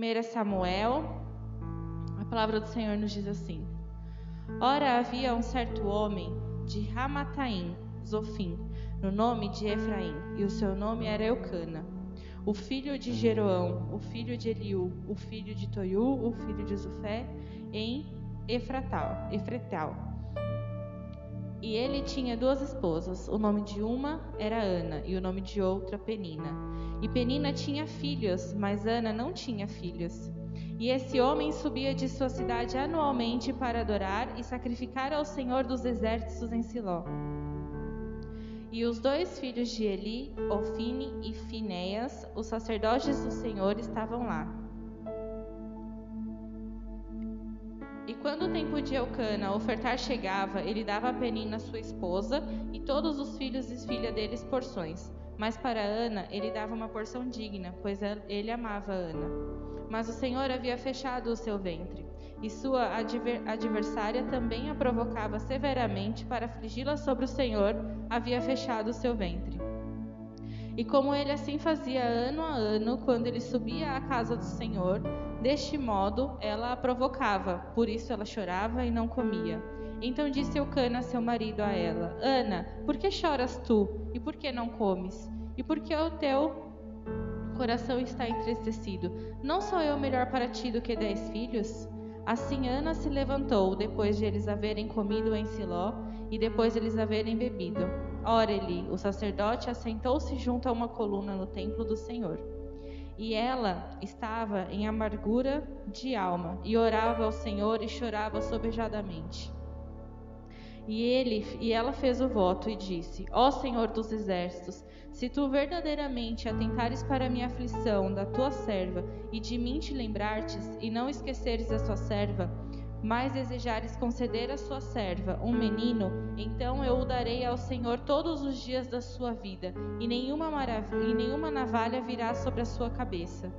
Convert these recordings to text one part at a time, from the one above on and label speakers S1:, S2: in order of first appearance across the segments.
S1: 1 Samuel, a palavra do Senhor nos diz assim: Ora, havia um certo homem de Ramataim, Zofim, no nome de Efraim, e o seu nome era Eucana, o filho de Jeroão, o filho de Eliú, o filho de Toiú, o filho de Zufé, em Efratal. E ele tinha 2 esposas, o nome de uma era Ana, e o nome de outra Penina. E Penina tinha filhos, mas Ana não tinha filhos. E esse homem subia de sua cidade anualmente para adorar e sacrificar ao Senhor dos exércitos em Siló. E os 2 filhos de Eli, Ofine e Finéias, os sacerdotes do Senhor, estavam lá. E quando o tempo de Eucana ofertar chegava, ele dava a Penina sua esposa e todos os filhos e filhas deles porções. Mas para Ana ele dava uma porção digna, pois ele amava Ana. Mas o Senhor havia fechado o seu ventre, e sua adversária também a provocava severamente para afligi-la sobre o Senhor, havia fechado o seu ventre. E como ele assim fazia ano a ano, quando ele subia à casa do Senhor, deste modo ela a provocava, por isso ela chorava e não comia. Então disse Eucana, seu marido, a ela: Ana, por que choras tu? E por que não comes? E por que o teu coração está entristecido? Não sou eu melhor para ti do que 10 filhos? Assim Ana se levantou, depois de eles haverem comido em Siló, e depois de eles haverem bebido. Ora, Eli, o sacerdote, assentou-se junto a uma coluna no templo do Senhor. E ela estava em amargura de alma, e orava ao Senhor e chorava sobejadamente. E ela fez o voto e disse: Ó Senhor dos exércitos, se tu verdadeiramente atentares para a minha aflição da tua serva, e de mim te lembrartes, e não esqueceres a sua serva, mas desejares conceder à sua serva um menino, então eu o darei ao Senhor todos os dias da sua vida, e nenhuma navalha virá sobre a sua cabeça.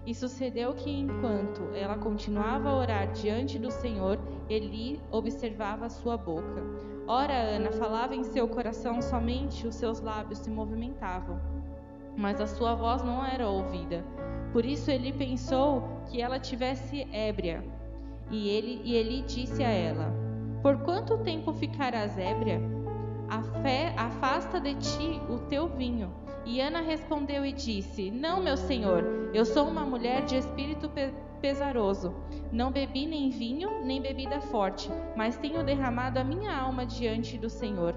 S1: E sucedeu que, enquanto ela continuava a orar diante do Senhor, Eli observava a sua boca. Ora, Ana falava em seu coração, somente os seus lábios se movimentavam, mas a sua voz não era ouvida. Por isso Eli pensou que ela tivesse ébria. E Eli disse a ela: Por quanto tempo ficarás ébria? Afasta de ti o teu vinho. E Ana respondeu e disse: Não, meu senhor, eu sou uma mulher de espírito pesaroso. Não bebi nem vinho, nem bebida forte, mas tenho derramado a minha alma diante do Senhor.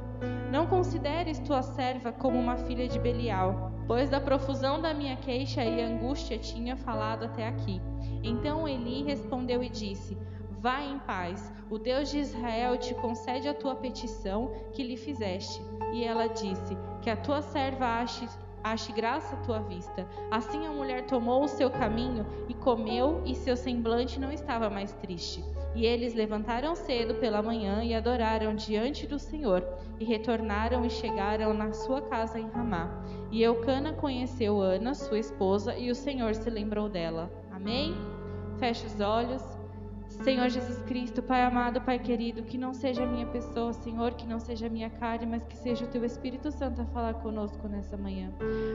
S1: Não consideres tua serva como uma filha de Belial, pois da profusão da minha queixa e angústia tinha falado até aqui. Então Eli respondeu e disse: Vá em paz, o Deus de Israel te concede a tua petição que lhe fizeste. E ela disse: Que a tua serva ache graça à tua vista. Assim a mulher tomou o seu caminho e comeu, e seu semblante não estava mais triste. E eles levantaram cedo pela manhã e adoraram diante do Senhor, e retornaram e chegaram na sua casa em Ramá. E Eucana conheceu Ana, sua esposa, e o Senhor se lembrou dela. Amém? Feche os olhos. Senhor Jesus Cristo, Pai amado, Pai querido, que não seja a minha pessoa, Senhor, que não seja a minha carne, mas que seja o Teu Espírito Santo a falar conosco nessa manhã.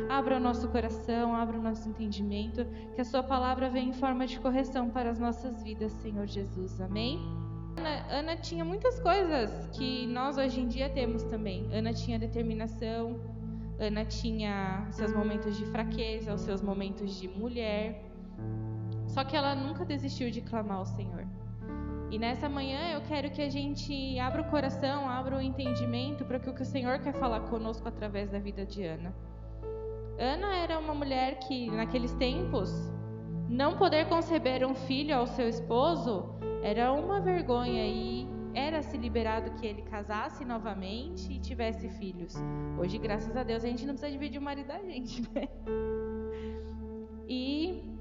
S1: Abra o nosso coração, abra o nosso entendimento, que a Sua palavra venha em forma de correção para as nossas vidas, Senhor Jesus. Amém? Ana tinha muitas coisas que nós hoje em dia temos também. Ana tinha determinação, Ana tinha seus momentos de fraqueza, os seus momentos de mulher. Só que ela nunca desistiu de clamar ao Senhor. E nessa manhã eu quero que a gente abra o coração, abra o entendimento para o que o Senhor quer falar conosco através da vida de Ana. Ana era uma mulher que, naqueles tempos, não poder conceber um filho ao seu esposo era uma vergonha, e era-se liberado que ele casasse novamente e tivesse filhos. Hoje, graças a Deus, a gente não precisa dividir o marido da gente, né? E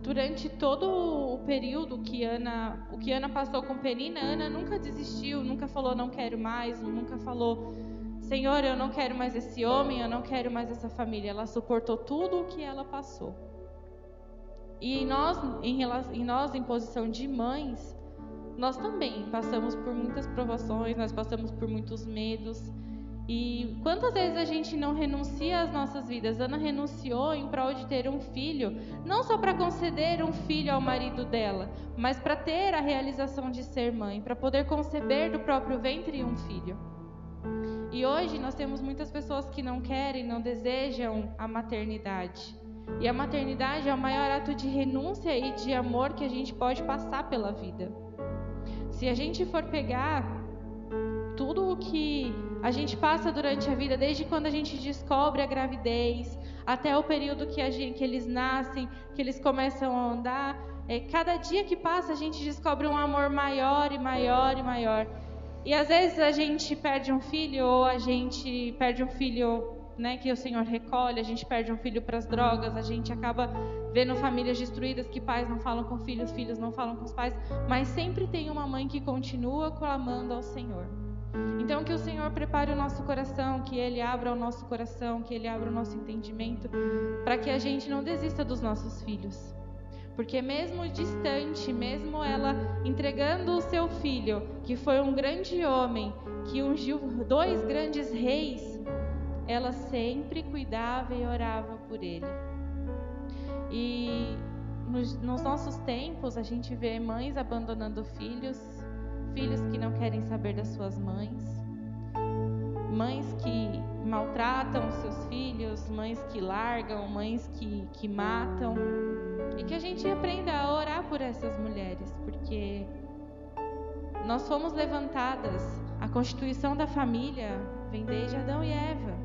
S1: durante todo o período que Ana passou com Penina, Ana nunca desistiu, nunca falou não quero mais, nunca falou Senhor, eu não quero mais esse homem, eu não quero mais essa família. Ela suportou tudo o que ela passou. E nós, em posição de mães, nós também passamos por muitas provações, nós passamos por muitos medos. E quantas vezes a gente não renuncia às nossas vidas? Ana renunciou em prol de ter um filho, não só para conceder um filho ao marido dela, mas para ter a realização de ser mãe, para poder conceber do próprio ventre um filho. E hoje nós temos muitas pessoas que não querem, não desejam a maternidade. E a maternidade é o maior ato de renúncia e de amor que a gente pode passar pela vida. Se a gente for pegar tudo o que a gente passa durante a vida, desde quando a gente descobre a gravidez, até o período que eles nascem, que eles começam a andar, cada dia que passa a gente descobre um amor maior e maior e maior. E às vezes a gente perde um filho, ou a gente perde um filho, né, que o Senhor recolhe, a gente perde um filho para as drogas, a gente acaba vendo famílias destruídas, que pais não falam com filhos, filhos não falam com os pais, mas sempre tem uma mãe que continua clamando ao Senhor. Então que o Senhor prepare o nosso coração, que Ele abra o nosso coração, que Ele abra o nosso entendimento, para que a gente não desista dos nossos filhos. Porque mesmo distante, mesmo ela entregando o seu filho, que foi um grande homem, que ungiu 2 grandes reis, ela sempre cuidava e orava por ele. E nos nossos tempos, a gente vê mães abandonando filhos, filhos que não querem saber das suas mães, mães que maltratam os seus filhos, mães que largam, mães que matam. E que a gente aprenda a orar por essas mulheres, porque nós fomos levantadas, a constituição da família vem desde Adão e Eva.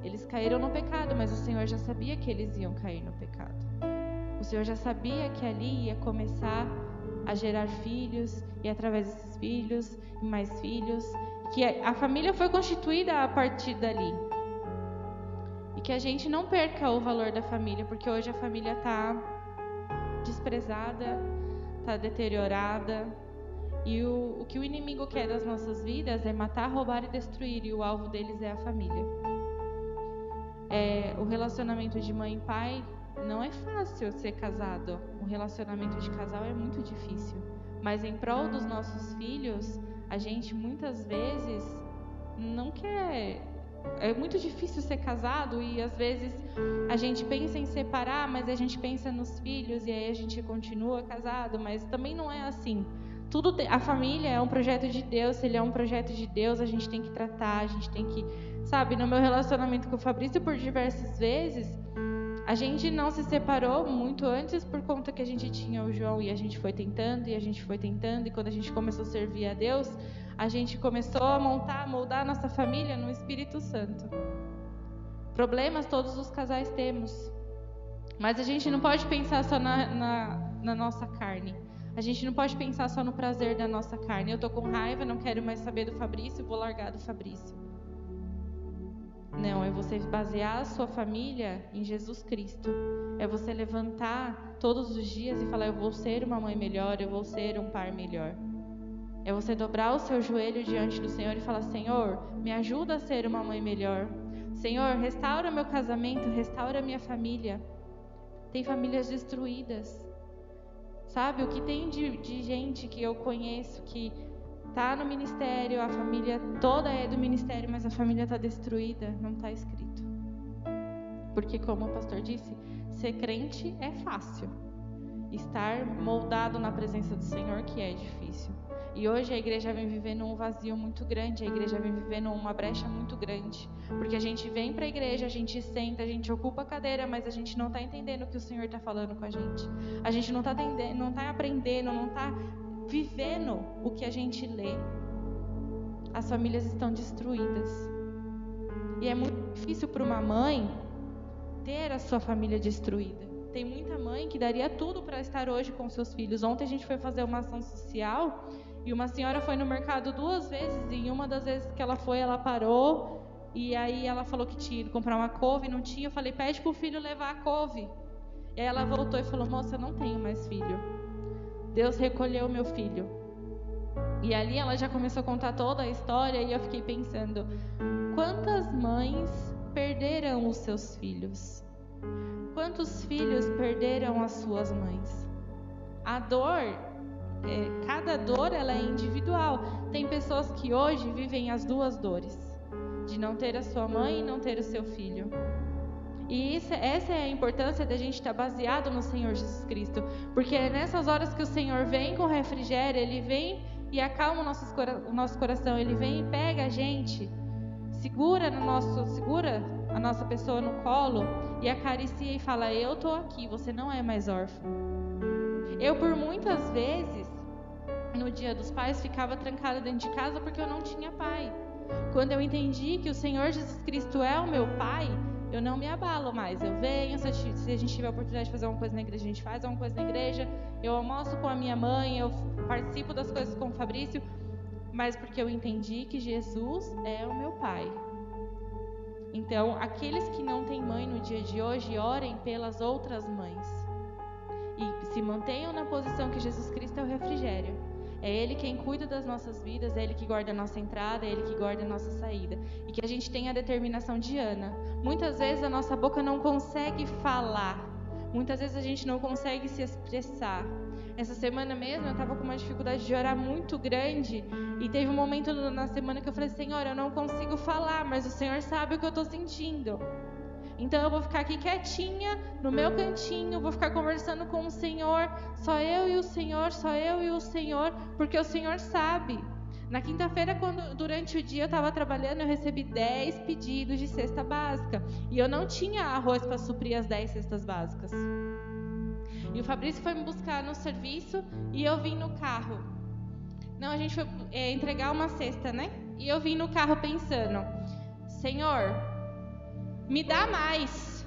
S1: Eles caíram no pecado, mas o Senhor já sabia que eles iam cair no pecado. O Senhor já sabia que ali ia começar a gerar filhos, e através desses filhos, mais filhos, que a família foi constituída a partir dali. E que a gente não perca o valor da família, porque hoje a família está desprezada, está deteriorada, e o que o inimigo quer das nossas vidas é matar, roubar e destruir, e o alvo deles é a família. O relacionamento de mãe e pai não é fácil ser casado, o relacionamento de casal é muito difícil, mas em prol dos nossos filhos, a gente muitas vezes não quer. É muito difícil ser casado e às vezes a gente pensa em separar, mas a gente pensa nos filhos e aí a gente continua casado, mas também não é assim. A família é um projeto de Deus, se ele é um projeto de Deus, a gente tem que tratar, a gente tem que, sabe, no meu relacionamento com o Fabrício, por diversas vezes, a gente não se separou muito antes por conta que a gente tinha o João e a gente foi tentando, e quando a gente começou a servir a Deus, a gente começou a moldar a nossa família no Espírito Santo. Problemas todos os casais temos, mas a gente não pode pensar só na nossa carne. A gente não pode pensar só no prazer da nossa carne. Eu tô com raiva, não quero mais saber do Fabrício, vou largar do Fabrício. Não, é você basear a sua família em Jesus Cristo. É você levantar todos os dias e falar, eu vou ser uma mãe melhor, eu vou ser um pai melhor. É você dobrar o seu joelho diante do Senhor e falar, Senhor, me ajuda a ser uma mãe melhor. Senhor, restaura meu casamento, restaura minha família. Tem famílias destruídas. Sabe, o que tem de gente que eu conheço que está no ministério, a família toda é do ministério, mas a família está destruída, não está escrito. Porque, como o pastor disse, ser crente é fácil. Estar moldado na presença do Senhor que é difícil. E hoje a igreja vem vivendo um vazio muito grande, a igreja vem vivendo uma brecha muito grande. Porque a gente vem para a igreja, a gente senta, a gente ocupa a cadeira, mas a gente não está entendendo o que o Senhor está falando com a gente. A gente não está entendendo, não está aprendendo, não está vivendo o que a gente lê. As famílias estão destruídas. E é muito difícil para uma mãe ter a sua família destruída. Tem muita mãe que daria tudo para estar hoje com seus filhos. Ontem a gente foi fazer uma ação social e uma senhora foi no mercado 2 vezes, e em uma das vezes que ela foi, ela parou, e aí ela falou que tinha ido comprar uma couve, não tinha. Eu falei, pede pro filho levar a couve. E aí ela voltou e falou, moça, eu não tenho mais filho. Deus recolheu meu filho. E ali ela já começou a contar toda a história, e eu fiquei pensando, quantas mães perderam os seus filhos? Quantos filhos perderam as suas mães? A dor, cada dor ela é individual. Tem pessoas que hoje vivem as 2 dores. de não ter a sua mãe e não ter o seu filho. E essa é a importância da gente estar baseado no Senhor Jesus Cristo, porque é nessas horas que o Senhor vem com refrigério, Ele vem e acalma o nosso coração, Ele vem e pega a gente, segura a nossa pessoa no colo e acaricia e fala: eu estou aqui, você não é mais órfão. Eu, por muitas vezes, no Dia dos Pais, ficava trancada dentro de casa porque eu não tinha pai. Quando eu entendi que o Senhor Jesus Cristo é o meu pai, eu não me abalo mais. Eu venho, se a gente tiver a oportunidade de fazer alguma coisa na igreja, a gente faz alguma coisa na igreja. Eu almoço com a minha mãe, eu participo das coisas com o Fabrício, mas porque eu entendi que Jesus é o meu pai. Então, aqueles que não têm mãe no dia de hoje, orem pelas outras mães. E se mantenham na posição que Jesus Cristo é o refrigério. É Ele quem cuida das nossas vidas, é Ele que guarda a nossa entrada, é Ele que guarda a nossa saída. E que a gente tenha a determinação de Ana. Muitas vezes a nossa boca não consegue falar. Muitas vezes a gente não consegue se expressar. Essa semana mesmo eu estava com uma dificuldade de orar muito grande. E teve um momento na semana que eu falei: Senhor, eu não consigo falar, mas o Senhor sabe o que eu estou sentindo. Então eu vou ficar aqui quietinha, no meu cantinho, vou ficar conversando com o Senhor, só eu e o Senhor, porque o Senhor sabe. Na quinta-feira, durante o dia eu estava trabalhando, eu recebi 10 pedidos de cesta básica. E eu não tinha arroz para suprir as 10 cestas básicas. E o Fabrício foi me buscar no serviço e eu vim no carro. Não, a gente foi entregar uma cesta, né? E eu vim no carro pensando: Senhor, me dá mais.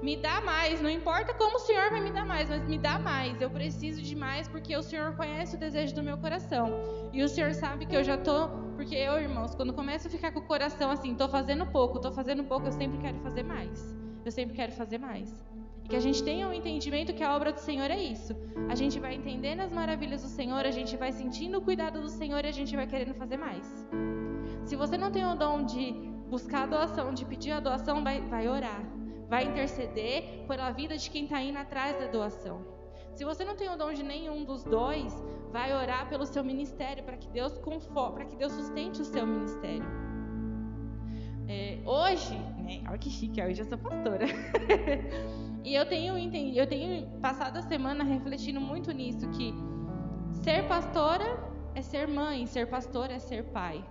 S1: Me dá mais. Não importa como o Senhor vai me dar mais, mas me dá mais. Eu preciso de mais porque o Senhor conhece o desejo do meu coração. E o Senhor sabe que eu já tô... Porque eu, irmãos, quando começo a ficar com o coração assim, tô fazendo pouco, eu sempre quero fazer mais. Eu sempre quero fazer mais. E que a gente tenha um entendimento que a obra do Senhor é isso. A gente vai entendendo as maravilhas do Senhor, a gente vai sentindo o cuidado do Senhor e a gente vai querendo fazer mais. Se você não tem o dom de buscar a doação, de pedir a doação, vai orar. Vai interceder pela vida de quem está indo atrás da doação. Se você não tem o dom de nenhum dos dois, vai orar pelo seu ministério, para que Deus sustente o seu ministério. Hoje, né, olha que chique, hoje eu sou pastora. E eu tenho passado a semana refletindo muito nisso, que ser pastora é ser mãe, ser pastor é ser pai.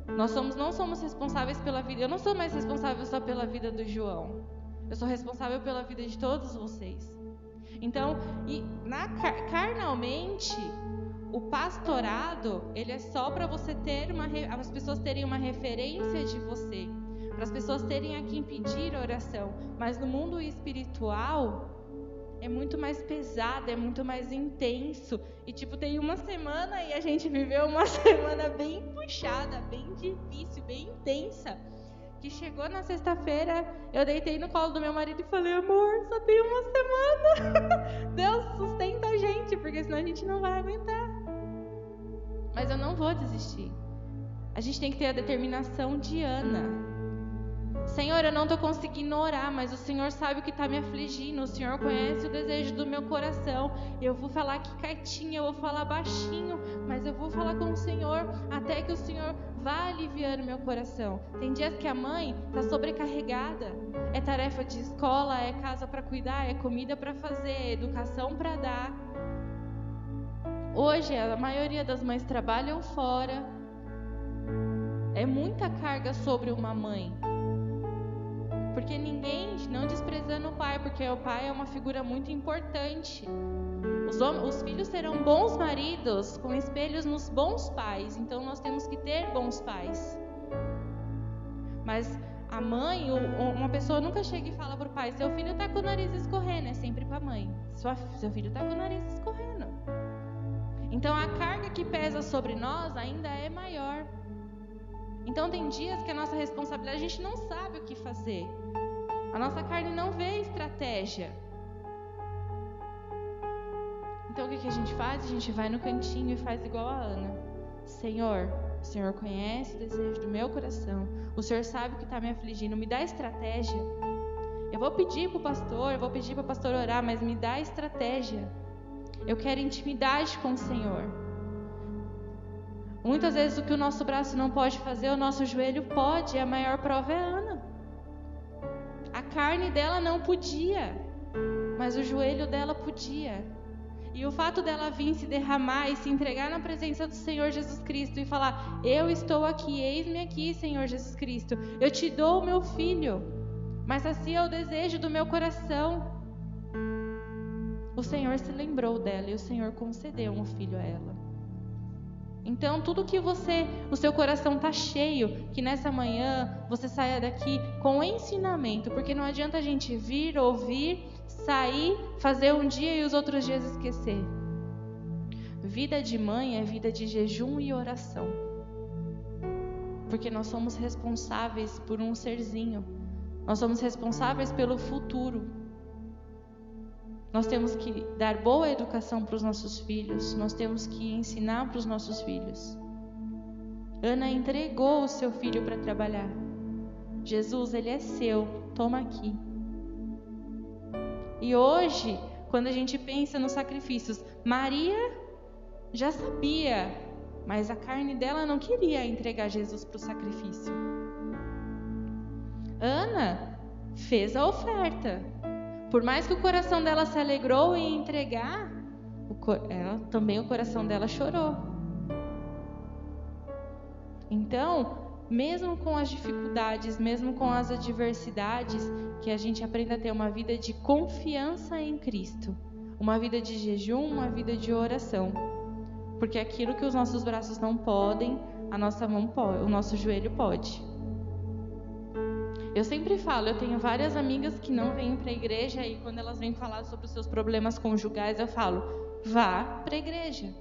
S1: Nós não somos responsáveis pela vida. Eu não sou mais responsável só pela vida do João. Eu sou responsável pela vida de todos vocês. Então, carnalmente, o pastorado, ele é só para você as pessoas terem uma referência de você, para as pessoas terem a quem pedir oração. Mas no mundo espiritual, é muito mais pesado, é muito mais intenso. E tem uma semana e a gente viveu uma semana bem puxada, bem difícil, bem intensa. Que chegou na sexta-feira, eu deitei no colo do meu marido e falei: amor, só tem uma semana. Deus sustenta a gente, porque senão a gente não vai aguentar. Mas eu não vou desistir. A gente tem que ter a determinação de Ana. Senhor, eu não estou conseguindo orar, mas o Senhor sabe o que está me afligindo. O Senhor conhece o desejo do meu coração. Eu vou falar aqui quietinha, eu vou falar baixinho, mas eu vou falar com o Senhor até que o Senhor vá aliviando o meu coração. Tem dias que a mãe está sobrecarregada. É tarefa de escola, é casa para cuidar, é comida para fazer, é educação para dar. Hoje, a maioria das mães trabalham fora. É muita carga sobre uma mãe. Porque não desprezando o pai, porque o pai é uma figura muito importante. Os filhos serão bons maridos com espelhos nos bons pais. Então nós temos que ter bons pais. Mas a mãe, uma pessoa nunca chega e fala para o pai: seu filho está com o nariz escorrendo. É sempre para a mãe: seu filho está com o nariz escorrendo. Então a carga que pesa sobre nós ainda é maior. Então tem dias que a nossa responsabilidade, a gente não sabe o que fazer. A nossa carne não vê estratégia. Então o que a gente faz? A gente vai no cantinho e faz igual a Ana. Senhor, o Senhor conhece o desejo do meu coração. O Senhor sabe o que está me afligindo. Me dá estratégia. Eu vou pedir para o pastor, eu vou pedir para o pastor orar, mas me dá estratégia. Eu quero intimidade com o Senhor. Muitas vezes o que o nosso braço não pode fazer, o nosso joelho pode. E a maior prova é a Ana. A carne dela não podia, mas o joelho dela podia. E o fato dela vir se derramar e se entregar na presença do Senhor Jesus Cristo e falar: eu estou aqui, eis-me aqui, Senhor Jesus Cristo. Eu te dou o meu filho, mas assim é o desejo do meu coração. O Senhor se lembrou dela e o Senhor concedeu um filho a ela. Então, tudo que o seu coração está cheio, que nessa manhã você saia daqui com ensinamento, porque não adianta a gente vir, ouvir, sair, fazer um dia e os outros dias esquecer. Vida de mãe é vida de jejum e oração, porque nós somos responsáveis por um serzinho, nós somos responsáveis pelo futuro. Nós temos que dar boa educação para os nossos filhos. Nós temos que ensinar para os nossos filhos. Ana entregou o seu filho para trabalhar. Jesus, ele é seu. Toma aqui. E hoje, quando a gente pensa nos sacrifícios, Maria já sabia, mas a carne dela não queria entregar Jesus para o sacrifício. Ana fez a oferta. Por mais que o coração dela se alegrou em entregar, também o coração dela chorou. Então, mesmo com as dificuldades, mesmo com as adversidades, que a gente aprenda a ter uma vida de confiança em Cristo, uma vida de jejum, uma vida de oração. Porque aquilo que os nossos braços não podem, a nossa mão pode, o nosso joelho pode. Eu sempre falo, eu tenho várias amigas que não vêm para a igreja e quando elas vêm falar sobre os seus problemas conjugais, eu falo, vá para a igreja.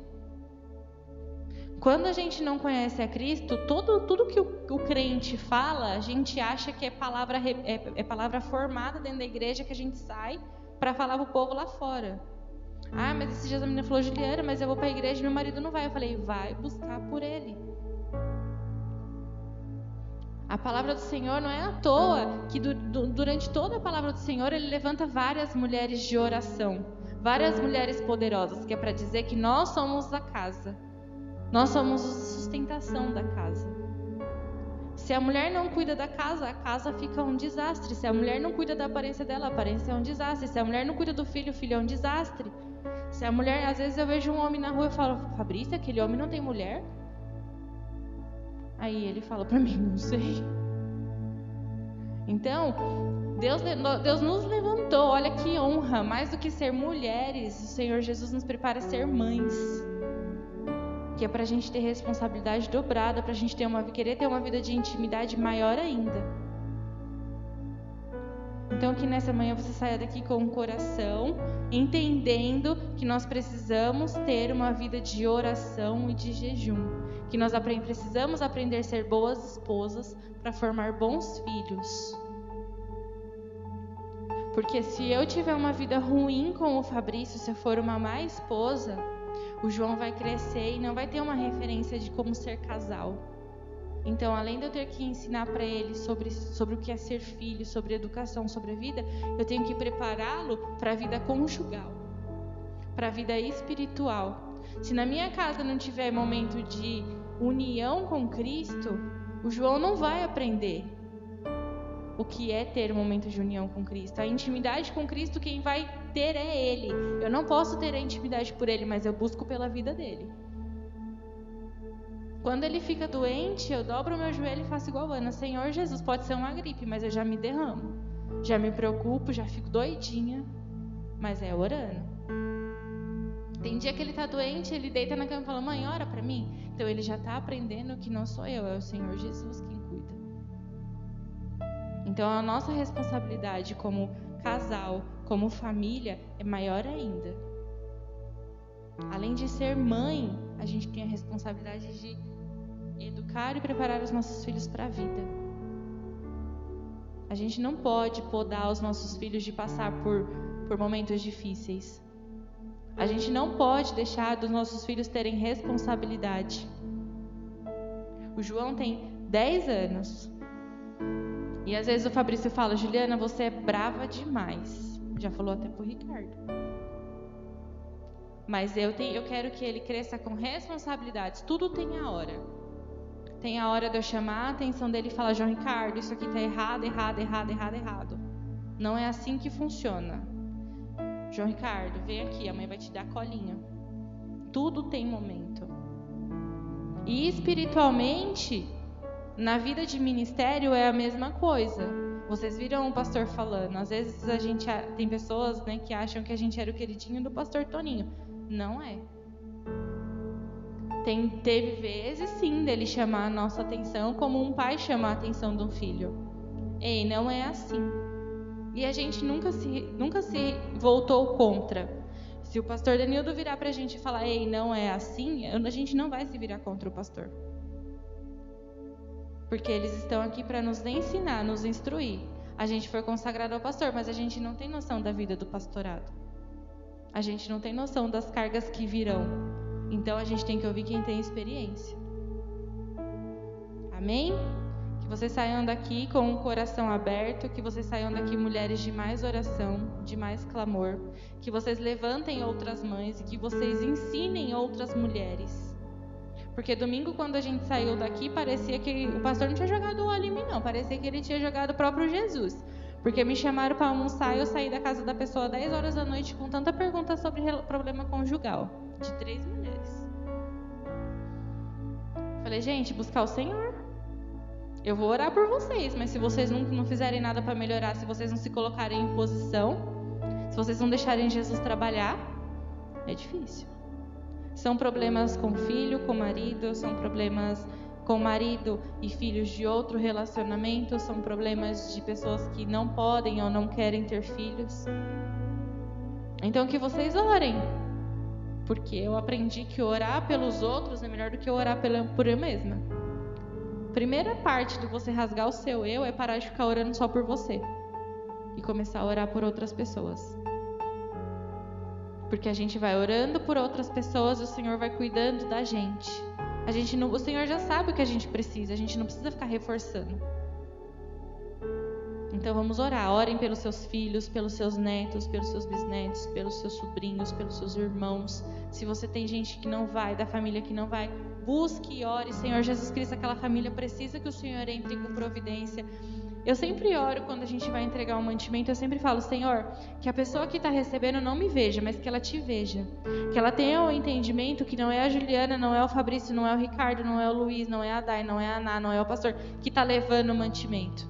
S1: Quando a gente não conhece a Cristo, tudo que o crente fala, a gente acha que é palavra formada dentro da igreja que a gente sai para falar para o povo lá fora. Ah, mas esses dias a menina falou, Juliana, mas eu vou para a igreja e meu marido não vai. Eu falei, vai buscar por ele. A palavra do Senhor não é à toa que durante toda a palavra do Senhor ele levanta várias mulheres de oração, várias mulheres poderosas, que é para dizer que nós somos a casa, nós somos a sustentação da casa. Se a mulher não cuida da casa, a casa fica um desastre. Se a mulher não cuida da aparência dela, a aparência é um desastre. Se a mulher não cuida do filho, o filho é um desastre. Se a mulher, às vezes eu vejo um homem na rua e falo, Fabrício, aquele homem não tem mulher? Aí ele fala para mim, não sei. Então, Deus nos levantou, olha que honra, mais do que ser mulheres, o Senhor Jesus nos prepara a ser mães. Que é para a gente ter responsabilidade dobrada, para a gente querer ter uma vida de intimidade maior ainda. Então que nessa manhã você saia daqui com o coração, entendendo que nós precisamos ter uma vida de oração e de jejum. Que nós precisamos aprender a ser boas esposas para formar bons filhos. Porque se eu tiver uma vida ruim com o Fabrício, se eu for uma má esposa, o João vai crescer e não vai ter uma referência de como ser casal. Então, além de eu ter que ensinar para ele sobre o que é ser filho, sobre educação, sobre a vida, eu tenho que prepará-lo para a vida conjugal, para a vida espiritual. Se na minha casa não tiver momento de união com Cristo, o João não vai aprender o que é ter um momento de união com Cristo. A intimidade com Cristo, quem vai ter é Ele. Eu não posso ter a intimidade por Ele, mas eu busco pela vida dele. Quando ele fica doente, eu dobro o meu joelho e faço igual a Ana. Senhor Jesus, pode ser uma gripe, mas eu já me derramo. Já me preocupo, já fico doidinha, mas é orando. Tem dia que ele está doente, ele deita na cama e fala, mãe, ora para mim. Então ele já está aprendendo que não sou eu, é o Senhor Jesus quem cuida. Então a nossa responsabilidade como casal, como família, é maior ainda. Além de ser mãe, a gente tem a responsabilidade de educar e preparar os nossos filhos para a vida. A gente não pode podar os nossos filhos de passar por momentos difíceis. A gente não pode deixar dos nossos filhos terem responsabilidade. O João tem 10 anos. E às vezes o Fabrício fala, Juliana, você é brava demais. Já falou até pro Ricardo. Mas eu quero que ele cresça com responsabilidades. Tudo tem a hora. Tem a hora de eu chamar a atenção dele e falar: João Ricardo, isso aqui está errado, errado, errado, errado, errado. Não é assim que funciona. João Ricardo, vem aqui, a mãe vai te dar colinho. Tudo tem momento. E espiritualmente, na vida de ministério é a mesma coisa. Vocês viram o pastor falando. Às vezes tem pessoas, né, que acham que a gente era o queridinho do pastor Toninho. Não é. Teve vezes, sim, dele chamar a nossa atenção como um pai chama a atenção de um filho. Ei, não é assim. E a gente nunca se voltou contra. Se o pastor Danildo virar pra gente e falar: ei, não é assim, a gente não vai se virar contra o pastor. Porque eles estão aqui para nos ensinar, nos instruir. A gente foi consagrado ao pastor, mas a gente não tem noção da vida do pastorado. A gente não tem noção das cargas que virão. Então a gente tem que ouvir quem tem experiência. Amém? Que vocês saiam daqui com o coração aberto, que vocês saiam daqui mulheres de mais oração, de mais clamor, que vocês levantem outras mães e que vocês ensinem outras mulheres. Porque domingo, quando a gente saiu daqui, parecia que o pastor não tinha jogado óleo em mim, não. Parecia que ele tinha jogado o próprio Jesus. Porque me chamaram para almoçar e eu saí da casa da pessoa às 10 horas da noite com tanta pergunta sobre problema conjugal. De 3 mulheres. Falei: gente, buscar o Senhor. Eu vou orar por vocês, mas se vocês não fizerem nada para melhorar, se vocês não se colocarem em posição, se vocês não deixarem Jesus trabalhar, é difícil. São problemas com filho, com marido, são problemas com marido e filhos de outro relacionamento, são problemas de pessoas que não podem ou não querem ter filhos. Então que vocês orem, porque eu aprendi que orar pelos outros é melhor do que orar por eu mesma. Primeira parte de você rasgar o seu eu é parar de ficar orando só por você e começar a orar por outras pessoas. Porque a gente vai orando por outras pessoas e o Senhor vai cuidando da gente. O Senhor já sabe o que a gente precisa, a gente não precisa ficar reforçando. Então vamos orar. Orem pelos seus filhos, pelos seus netos, pelos seus bisnetos, pelos seus sobrinhos, pelos seus irmãos. Se você tem gente que não vai, da família que não vai, busque e ore. Senhor Jesus Cristo, aquela família precisa que o Senhor entre com providência. Eu sempre oro quando a gente vai entregar um mantimento, eu sempre falo: Senhor, que a pessoa que está recebendo não me veja, mas que ela te veja. Que ela tenha o entendimento que não é a Juliana, não é o Fabrício, não é o Ricardo, não é o Luiz, não é a Dai, não é a Ana, não é o pastor que está levando o mantimento.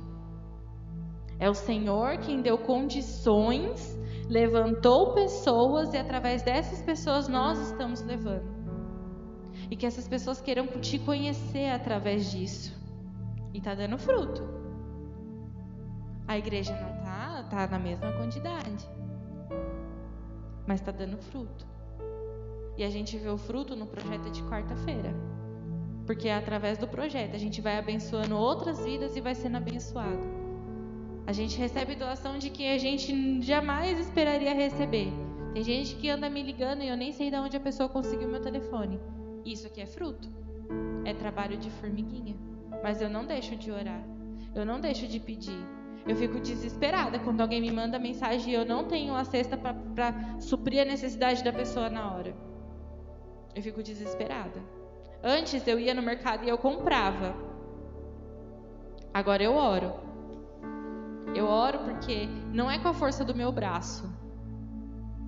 S1: É o Senhor quem deu condições, levantou pessoas e através dessas pessoas nós estamos levando. E que essas pessoas queiram te conhecer através disso. E está dando fruto. A igreja não tá na mesma quantidade, mas está dando fruto. E a gente vê o fruto no projeto de quarta-feira, porque é através do projeto a gente vai abençoando outras vidas e vai sendo abençoado. A gente recebe doação de quem a gente jamais esperaria receber. Tem gente que anda me ligando e eu nem sei de onde a pessoa conseguiu meu telefone. Isso aqui é fruto, é trabalho de formiguinha. Mas eu não deixo de orar, eu não deixo de pedir. Eu fico desesperada quando alguém me manda mensagem e eu não tenho a cesta para suprir a necessidade da pessoa na hora. Eu fico desesperada. Antes eu ia no mercado e eu comprava. Agora eu oro. Eu oro porque não é com a força do meu braço.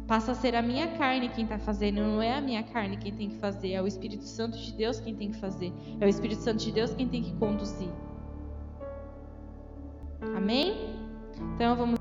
S1: Passa a ser a minha carne quem está fazendo, não é a minha carne quem tem que fazer. É o Espírito Santo de Deus quem tem que fazer. É o Espírito Santo de Deus quem tem que conduzir. Amém? Então vamos